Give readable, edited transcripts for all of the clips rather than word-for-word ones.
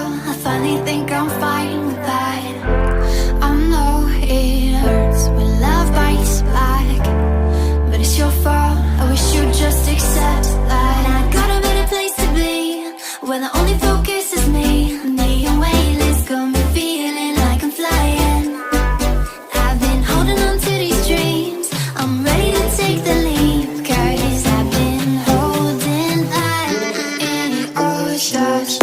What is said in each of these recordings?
I finally think I'm fine with that. I know it hurts when love bites back, but it's your fault, I wish you'd just accept that. I got a better place to be, where the only focus is me. Neon wavelets got me feeling like I'm flying. I've been holding on to these dreams, I'm ready to take the leap, 'cause I've been holding on in your stars.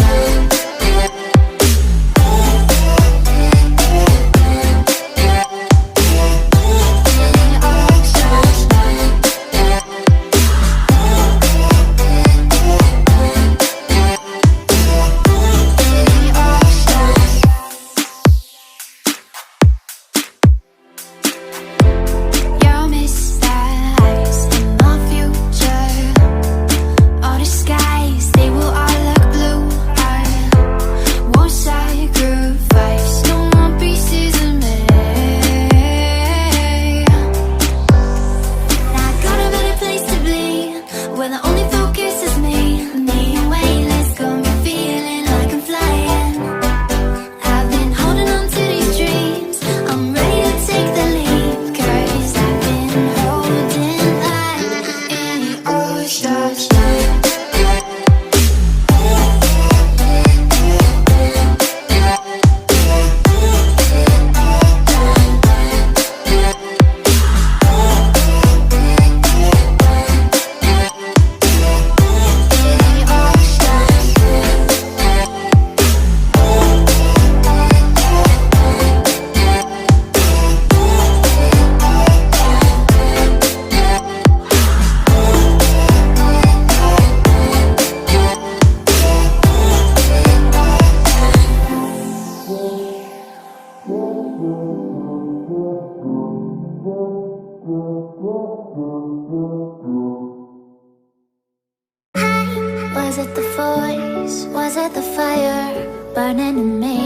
Was it the voice? Was it the fire burning in me?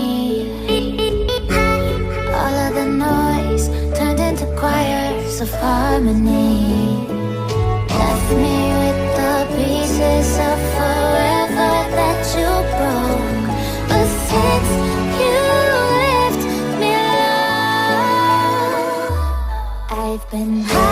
All of the noise turned into choirs of harmony. Left me with the pieces of forever that you broke. But since you left me alone, I've been high.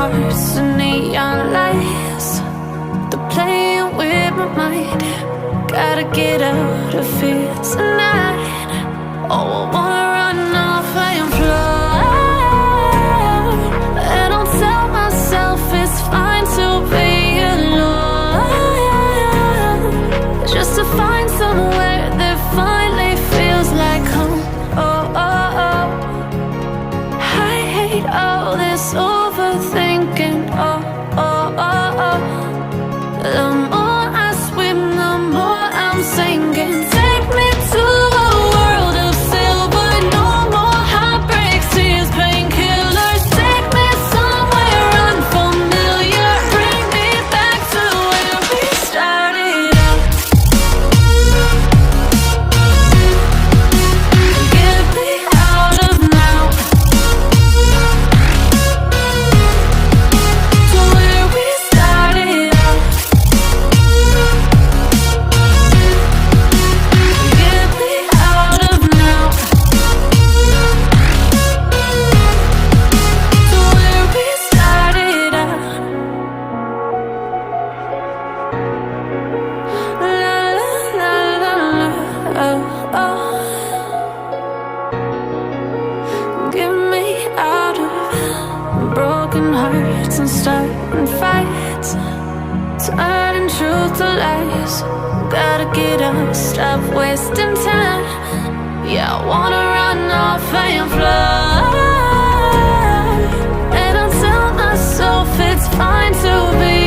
hearts and neon lights. They're playing with my mind. Gotta get out of here tonight. Oh, I wanna run off and fly. And I'll tell myself it's fine to be alone, just to find somewhere that finally feels like home. Oh, oh, oh. I hate all this overthinking. Oh, oh, oh, oh. The more I swim, the more I'm sinking. Take me to a world of silver. No more heartbreaks, tears, painkillers. Take me somewhere unfamiliar. Bring me back to where we started out. Get me out of now, to where we started out. Get me out of now, to where we started out. La la la la la, oh, oh. Get me out of broken hearts and starting fights, turning truth to lies. Gotta get up, stop wasting time. Yeah, I wanna run off and fly. And I'll tell myself it's fine to be